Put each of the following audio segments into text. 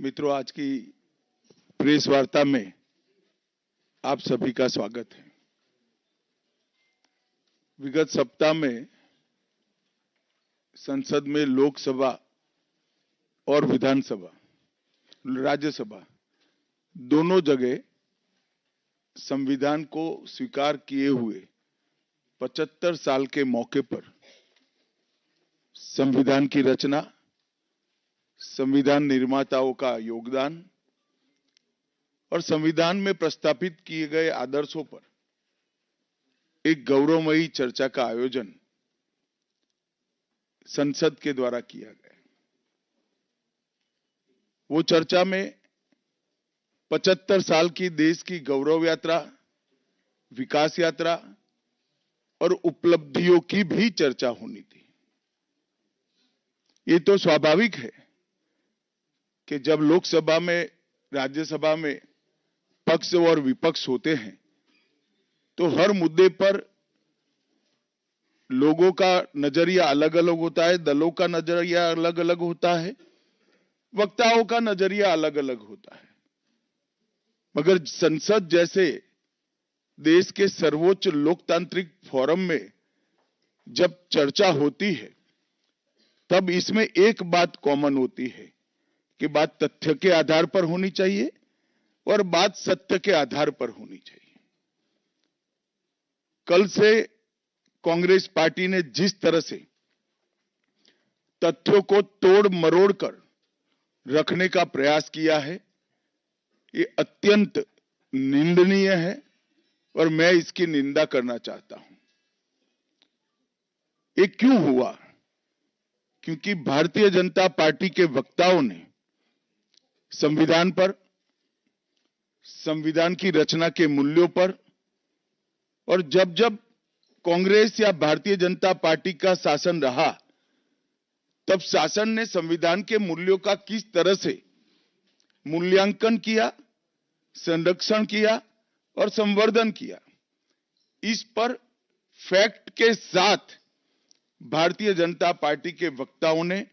मित्रों, आज की प्रेस वार्ता में आप सभी का स्वागत है। विगत सप्ताह में संसद में लोकसभा और विधानसभा, राज्यसभा दोनों जगह संविधान को स्वीकार किए हुए 75 साल के मौके पर संविधान की रचना, संविधान निर्माताओं का योगदान और संविधान में प्रस्तावित किए गए आदर्शों पर एक गौरवमयी चर्चा का आयोजन संसद के द्वारा किया गया। वो चर्चा में 75 साल की देश की गौरव यात्रा, विकास यात्रा और उपलब्धियों की भी चर्चा होनी थी। ये तो स्वाभाविक है कि जब लोकसभा में, राज्यसभा में पक्ष और विपक्ष होते हैं तो हर मुद्दे पर लोगों का नजरिया अलग अलग होता है, दलों का नजरिया अलग अलग होता है, वक्ताओं का नजरिया अलग अलग होता है। मगर संसद जैसे देश के सर्वोच्च लोकतांत्रिक फोरम में जब चर्चा होती है तब इसमें एक बात कॉमन होती है कि बात तथ्य के आधार पर होनी चाहिए और बात सत्य के आधार पर होनी चाहिए। कल से कांग्रेस पार्टी ने जिस तरह से तथ्यों को तोड़ मरोड़ कर रखने का प्रयास किया है, ये अत्यंत निंदनीय है और मैं इसकी निंदा करना चाहता हूं। ये क्यों हुआ? क्योंकि भारतीय जनता पार्टी के वक्ताओं ने संविधान पर, संविधान की रचना के मूल्यों पर और जब जब कांग्रेस या भारतीय जनता पार्टी का शासन रहा तब शासन ने संविधान के मूल्यों का किस तरह से मूल्यांकन किया, संरक्षण किया और संवर्धन किया, इस पर फैक्ट के साथ भारतीय जनता पार्टी के वक्ताओं ने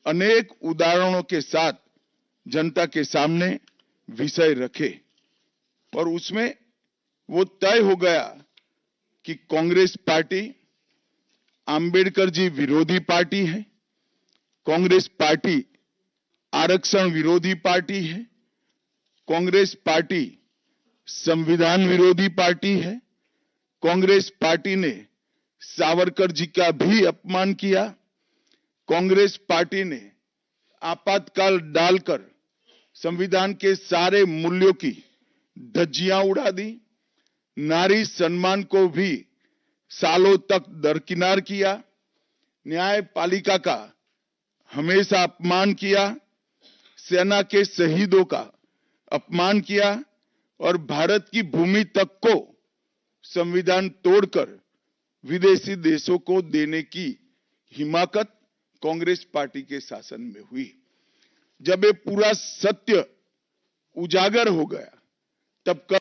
अनेक उदाहरणों के साथ जनता के सामने विषय रखे और उसमें वो तय हो गया कि कांग्रेस पार्टी आंबेडकर जी विरोधी पार्टी है, कांग्रेस पार्टी आरक्षण विरोधी पार्टी है, कांग्रेस पार्टी संविधान विरोधी पार्टी है, कांग्रेस पार्टी ने सावरकर जी का भी अपमान किया, कांग्रेस पार्टी ने आपातकाल डालकर संविधान के सारे मूल्यों की धज्जियां उड़ा दी, नारी सम्मान को भी सालों तक दरकिनार किया, न्यायपालिका का हमेशा अपमान किया, सेना के शहीदों का अपमान किया और भारत की भूमि तक को संविधान तोड़कर विदेशी देशों को देने की हिमाकत कांग्रेस पार्टी के शासन में हुई। जब ये पूरा सत्य उजागर हो गया तब कल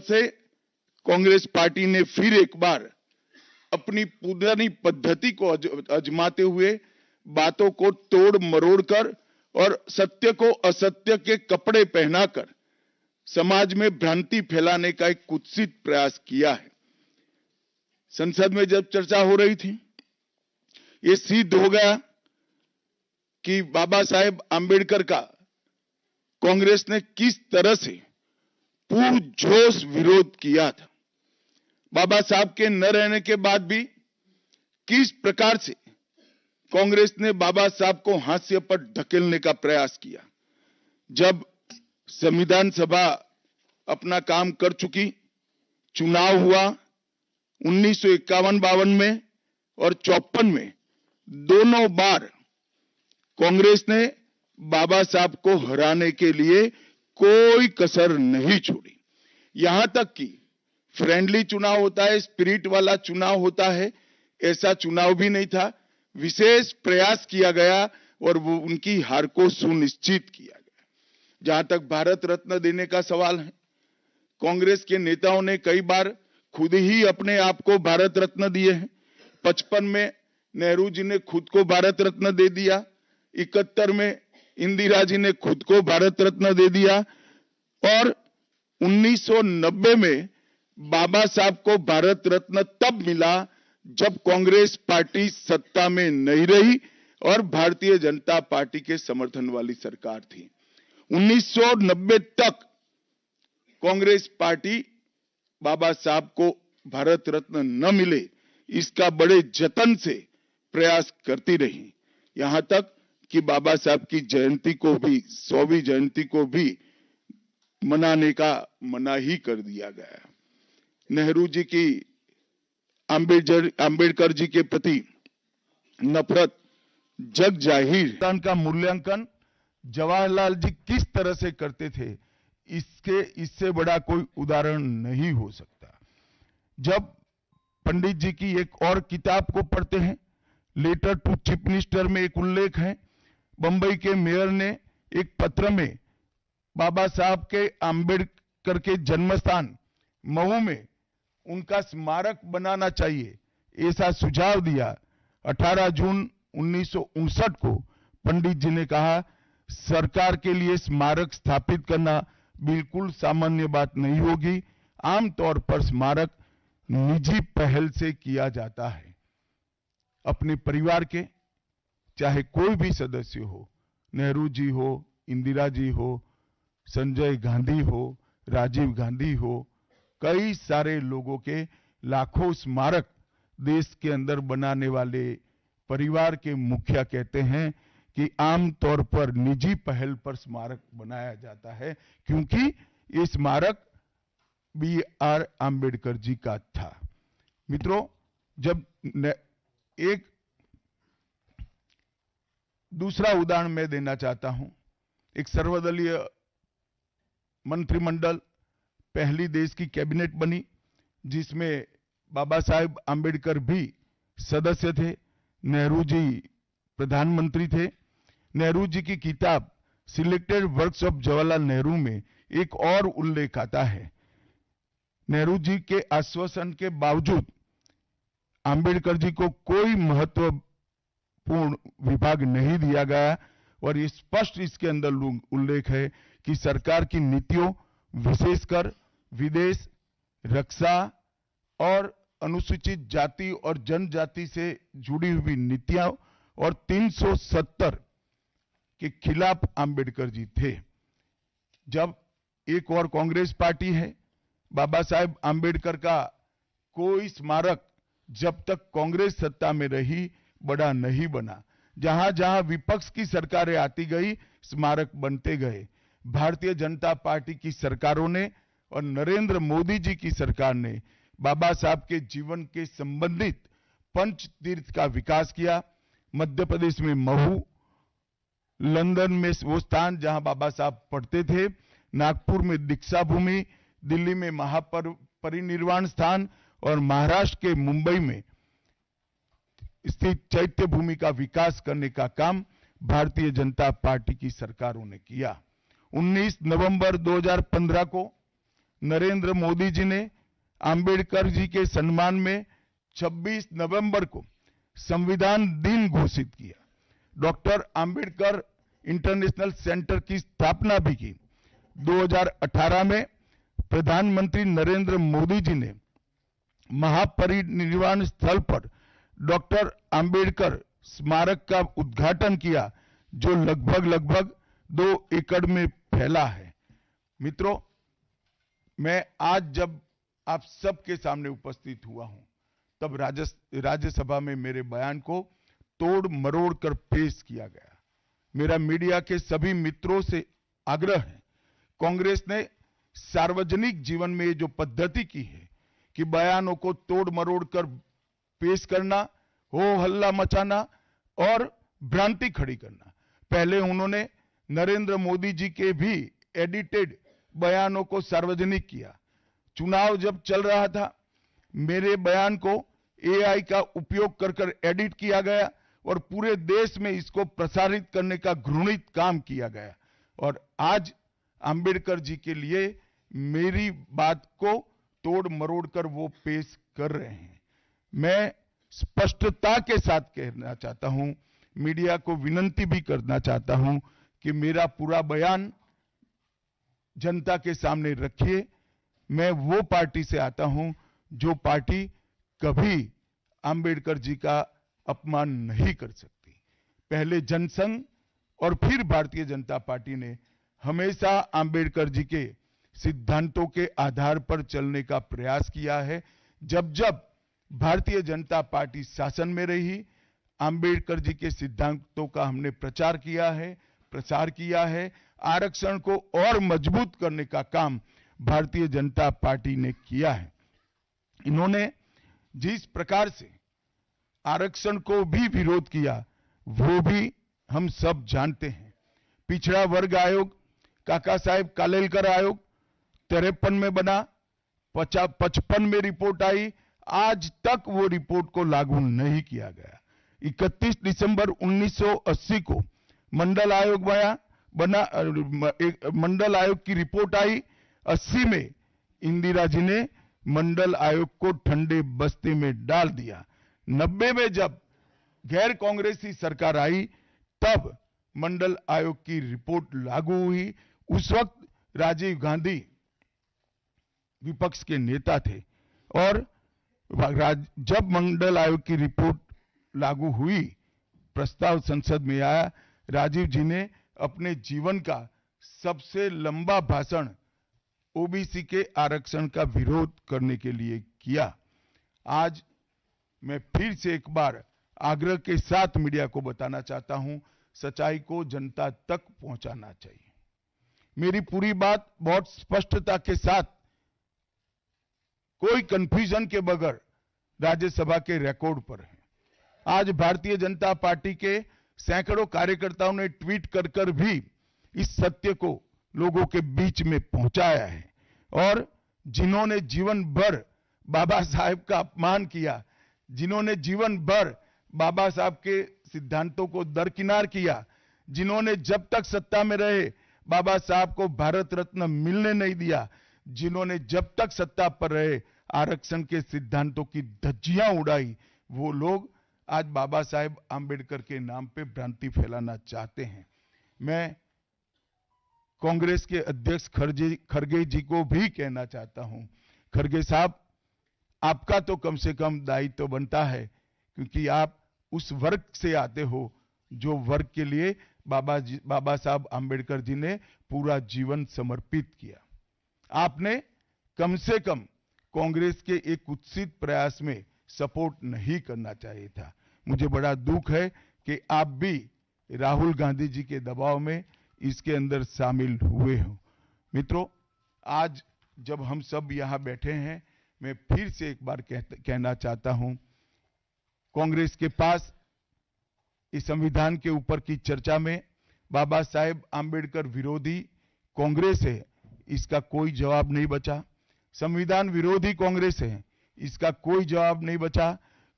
से कांग्रेस पार्टी ने फिर एक बार अपनी पुरानी पद्धति को आजमाते हुए बातों को तोड़ मरोड़ कर और सत्य को असत्य के कपड़े पहनाकर समाज में भ्रांति फैलाने का एक कुत्सित प्रयास किया है। संसद में जब चर्चा हो रही थी, ये सिद्ध हो गया कि बाबा साहेब आंबेडकर का कांग्रेस ने किस तरह से पुरजोश विरोध किया था। बाबा साहब के न रहने के बाद भी किस प्रकार से कांग्रेस ने बाबा साहब को हाशिए पर ढकेलने का प्रयास किया। जब संविधान सभा अपना काम कर चुकी, चुनाव हुआ 1951-52 में और 54 में, दोनों बार कांग्रेस ने बाबा साहब को हराने के लिए कोई कसर नहीं छोड़ी। यहां तक कि फ्रेंडली चुनाव होता है, स्पिरिट वाला चुनाव होता है, ऐसा चुनाव भी नहीं था। विशेष प्रयास किया गया और वो उनकी हार को सुनिश्चित किया गया। जहां तक भारत रत्न देने का सवाल है, कांग्रेस के नेताओं ने कई बार खुद ही अपने आप को भारत रत्न दिए हैं। 55 में नेहरू जी ने खुद को भारत रत्न दे दिया, 71 में इंदिरा जी ने खुद को भारत रत्न दे दिया और 1990 में बाबा साहब को भारत रत्न तब मिला जब कांग्रेस पार्टी सत्ता में नहीं रही और भारतीय जनता पार्टी के समर्थन वाली सरकार थी। 1990 तक कांग्रेस पार्टी बाबा साहब को भारत रत्न न मिले इसका बड़े जतन से प्रयास करती रही, यहां तक कि बाबा साहब की जयंती को भी 100वीं जयंती को भी मनाने का मना ही कर दिया गया। नेहरू जी की अंबेडकर जी के प्रति नफरत जग जाहिर। का मूल्यांकन जवाहरलाल जी किस तरह से करते थे, इससे बड़ा कोई उदाहरण नहीं हो सकता। जब पंडित जी की एक और किताब को पढ़ते हैं, लेटर टू चीफ मिनिस्टर में एक उल्लेख है, बंबई के मेयर ने एक पत्र में बाबा साहब के अंबेडकर के जन्मस्थान महू में उनका स्मारक बनाना चाहिए ऐसा सुझाव दिया। 18 जून 1959 को पंडित जी ने कहा, सरकार के लिए स्मारक स्थापित करना बिल्कुल सामान्य बात नहीं होगी। आमतौर पर स्मारक निजी पहल से किया जाता है। अपने परिवार के चाहे कोई भी सदस्य हो, नेहरू जी हो, इंदिरा जी हो, संजय गांधी हो, राजीव गांधी हो, कई सारे लोगों के लाखों स्मारक देश के अंदर बनाने वाले परिवार के मुखिया कहते हैं कि आमतौर पर निजी पहल पर स्मारक बनाया जाता है, क्योंकि ये स्मारक B.R. आम्बेडकर जी का था। मित्रों, जब एक दूसरा उदाहरण मैं देना चाहता हूं, एक सर्वदलीय मंत्रिमंडल पहली देश की कैबिनेट बनी जिसमें बाबा साहेब आम्बेडकर भी सदस्य थे, नेहरू जी प्रधानमंत्री थे। नेहरू जी की किताब selected works of Jawaharlal Nehru में एक और उल्लेख आता है। नेहरू जी के आश्वासन के बावजूद आम्बेडकर जी को कोई महत्वपूर्ण विभाग नहीं दिया गया और ये स्पष्ट इसके अंदर उल्लेख है कि सरकार की नीतियों, विशेषकर विदेश, रक्षा और अनुसूचित जाति और जनजाति से जुड़ी हुई नीतियां और 370 के खिलाफ आम्बेडकर जी थे। जब एक और कांग्रेस पार्टी है, बाबा साहेब आम्बेडकर का कोई स्मारक जब तक कांग्रेस सत्ता में रही बड़ा नहीं बना। जहां जहां विपक्ष की सरकारें आती गई, स्मारक बनते गए। भारतीय जनता पार्टी की सरकारों ने और नरेंद्र मोदी जी की सरकार ने बाबा साहब के जीवन के संबंधित पंच तीर्थ का विकास किया। मध्य प्रदेश में महू, लंदन में वो स्थान जहां बाबा साहब पढ़ते थे, नागपुर में दीक्षा भूमि, दिल्ली में महापरिनिर्वाण स्थान और महाराष्ट्र के मुंबई में स्थित चैत्य भूमि का विकास करने का काम भारतीय जनता पार्टी की सरकारों ने किया। 19 नवंबर 2015 को नरेंद्र मोदी जी ने आम्बेडकर जी के सम्मान में 26 नवंबर को संविधान दिन घोषित किया। डॉक्टर आम्बेडकर इंटरनेशनल सेंटर की स्थापना भी की। 2018 में प्रधानमंत्री नरेंद्र मोदी जी ने महापरिनिर्वाण स्थल पर डॉक्टर आम्बेडकर स्मारक का उद्घाटन किया, जो लगभग 2 एकड़ में फैला है। मित्रों, मैं आज जब आप सबके सामने उपस्थित हुआ हूं, तब राज्यसभा में मेरे बयान को तोड़ मरोड़ कर पेश किया गया। मेरा मीडिया के सभी मित्रों से आग्रह है, कांग्रेस ने सार्वजनिक जीवन में ये जो पद्धति की है कि बयानों को तोड़ मरोड़ कर पेश करना, हो हल्ला मचाना और भ्रांति खड़ी करना। पहले उन्होंने नरेंद्र मोदी जी के भी एडिटेड बयानों को सार्वजनिक किया। चुनाव जब चल रहा था, मेरे बयान को AI का उपयोग कर एडिट किया गया, और पूरे देश में इसको प्रसारित करने का घृणित काम किया गया। और आज अंबेडकर जी के लिए मेरी बात को तोड़ मरोड़ कर वो पेश कर रहे हैं। मैं स्पष्टता के साथ कहना चाहता हूं, मीडिया को विनती भी करना चाहता हूं कि मेरा पूरा बयान जनता के सामने रखिए। मैं वो पार्टी से आता हूं जो पार्टी कभी अंबेडकर जी का अपमान नहीं कर सकती। पहले जनसंघ और फिर भारतीय जनता पार्टी ने हमेशा अंबेडकर जी के सिद्धांतों के आधार पर चलने का प्रयास किया है। जब जब भारतीय जनता पार्टी शासन में रही, अंबेडकर जी के सिद्धांतों का हमने प्रचार किया है, प्रसार किया है। आरक्षण को और मजबूत करने का काम भारतीय जनता पार्टी ने किया है। इन्होंने जिस प्रकार से आरक्षण को भी विरोध किया वो भी हम सब जानते हैं। पिछड़ा वर्ग आयोग, काका साहेब कालेलकर आयोग 53 में बना, 55 में रिपोर्ट आई, आज तक वो रिपोर्ट को लागू नहीं किया गया। 31 दिसंबर 1980 को मंडल आयोग बना, मंडल आयोग की रिपोर्ट आई। 80 में इंदिरा जी ने मंडल आयोग को ठंडे बस्ते में डाल दिया। 90 में जब गैर कांग्रेसी सरकार आई तब मंडल आयोग की रिपोर्ट लागू हुई। उस वक्त राजीव गांधी विपक्ष के नेता थे और जब मंडल आयोग की रिपोर्ट लागू हुई, प्रस्ताव संसद में आया, राजीव जी ने अपने जीवन का सबसे लंबा भाषण ओबीसी के आरक्षण का विरोध करने के लिए किया। आज मैं फिर से एक बार आग्रह के साथ मीडिया को बताना चाहता हूं, सच्चाई को जनता तक पहुंचाना चाहिए। मेरी पूरी बात बहुत स्पष्टता के साथ, कोई कंफ्यूजन के बगैर राज्यसभा के रिकॉर्ड पर है। आज भारतीय जनता पार्टी के सैकड़ों कार्यकर्ताओं ने ट्वीट कर कर भी इस सत्य को लोगों के बीच में पहुंचाया है। और जिन्होंने जीवन भर बाबा साहेब का अपमान किया, जिन्होंने जीवन भर बाबा साहब के सिद्धांतों को दरकिनार किया, जिन्होंने जब तक सत्ता में रहे बाबा साहब को भारत रत्न मिलने नहीं दिया, जिन्होंने जब तक सत्ता पर रहे आरक्षण के सिद्धांतों की धज्जियां उड़ाई, वो लोग आज बाबा साहेब आंबेडकर के नाम पे भ्रांति फैलाना चाहते हैं। मैं कांग्रेस के अध्यक्ष खरगे जी को भी कहना चाहता हूं, खरगे साहब, आपका तो कम से कम दायित्व तो बनता है, क्योंकि आप उस वर्ग से आते हो जो वर्ग के लिए बाबा साहब आंबेडकर जी ने पूरा जीवन समर्पित किया। आपने कम से कम कांग्रेस के एक कुत्सित प्रयास में सपोर्ट नहीं करना चाहिए था। मुझे बड़ा दुख है कि आप भी राहुल गांधी जी के दबाव में इसके अंदर शामिल हुए हो। मित्रों, आज जब हम सब यहां बैठे हैं, मैं फिर से एक बार कहना चाहता हूं, कांग्रेस के पास इस संविधान के ऊपर की चर्चा में बाबा साहेब आंबेडकर विरोधी कांग्रेस है, इसका कोई जवाब नहीं बचा। संविधान विरोधी कांग्रेस है, इसका कोई जवाब नहीं बचा।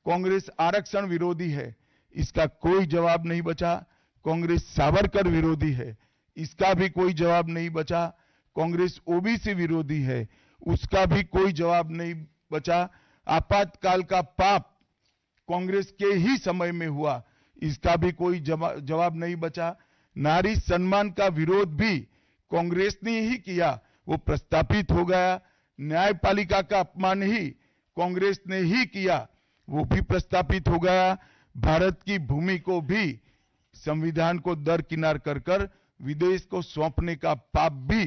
कांग्रेस आरक्षण विरोधी है, इसका कोई जवाब नहीं बचा। कांग्रेस सावरकर विरोधी है, इसका भी कोई जवाब नहीं बचा। कांग्रेस ओबीसी विरोधी है, उसका भी कोई जवाब नहीं बचा। आपातकाल का पाप कांग्रेस के ही समय में हुआ, इसका भी कोई जवाब नहीं बचा। नारी सम्मान का विरोध भी कांग्रेस ने ही किया, वो प्रस्तापित हो गया। न्यायपालिका का अपमान ही कांग्रेस ने ही किया, वो भी प्रस्तापित हो गया। भारत की भूमि को भी संविधान को दरकिनार कर कर विदेश को सौंपने का पाप भी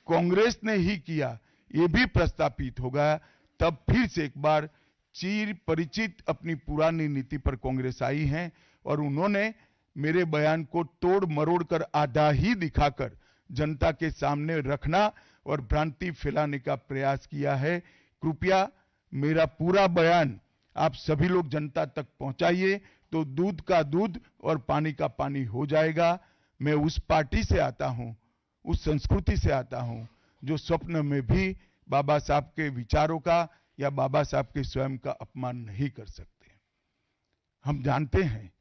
कांग्रेस ने ही किया, ये भी प्रस्तापित हो गया। तब फिर से एक बार चिर परिचित अपनी पुरानी नीति पर कांग्रेस आई है और उन्होंने मेरे बयान को तोड़ मरोड़ कर आधा ही दिखाकर जनता के सामने रखना और भ्रांति फैलाने का प्रयास किया है। कृपया मेरा पूरा बयान आप सभी लोग जनता तक पहुंचाइए, तो दूध का दूध और पानी का पानी हो जाएगा। मैं उस पार्टी से आता हूं, उस संस्कृति से आता हूं, जो स्वप्न में भी बाबा साहब के विचारों का या बाबा साहब के स्वयं का अपमान नहीं कर सकते। हम जानते हैं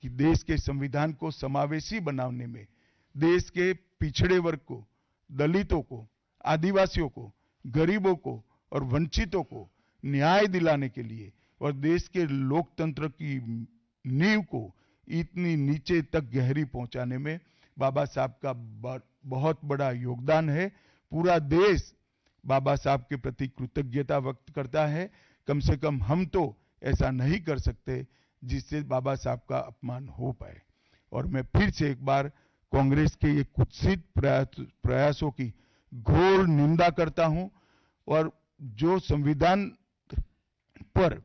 कि देश के संविधान को समावेशी बनाने में देश के पिछड़े वर्ग को, दलितों को, आदिवासियों को, गरीबों को और वंचितों को न्याय दिलाने के लिए और देश के लोकतंत्र की नींव को इतनी नीचे तक गहरी पहुंचाने में बाबा साहब का बहुत बड़ा योगदान है। पूरा देश बाबा साहब के प्रति कृतज्ञता व्यक्त करता है। कम से कम हम तो ऐसा नहीं कर सकते जिससे बाबा साहब का अपमान हो पाए। और मैं फिर से एक बार कांग्रेस के ये कुत्सित प्रयासों की घोर निंदा करता हूं और जो संविधान पर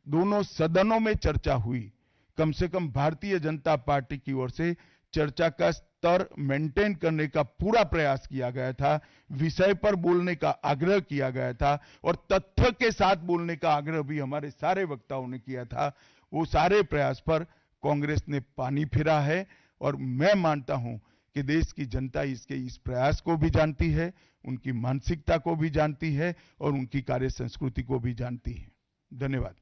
दोनों सदनों में चर्चा हुई, कम से कम भारतीय जनता पार्टी की ओर से चर्चा का स्तर मेंटेन करने का पूरा प्रयास किया गया था, विषय पर बोलने का आग्रह किया गया था और तथ्य के साथ बोलने का आग्रह भी हमारे सारे वक्ताओं ने किया था। वो सारे प्रयास पर कांग्रेस ने पानी फिरा है और मैं मानता हूं कि देश की जनता इसके इस प्रयास को भी जानती है, उनकी मानसिकता को भी जानती है और उनकी कार्य संस्कृति को भी जानती है। धन्यवाद।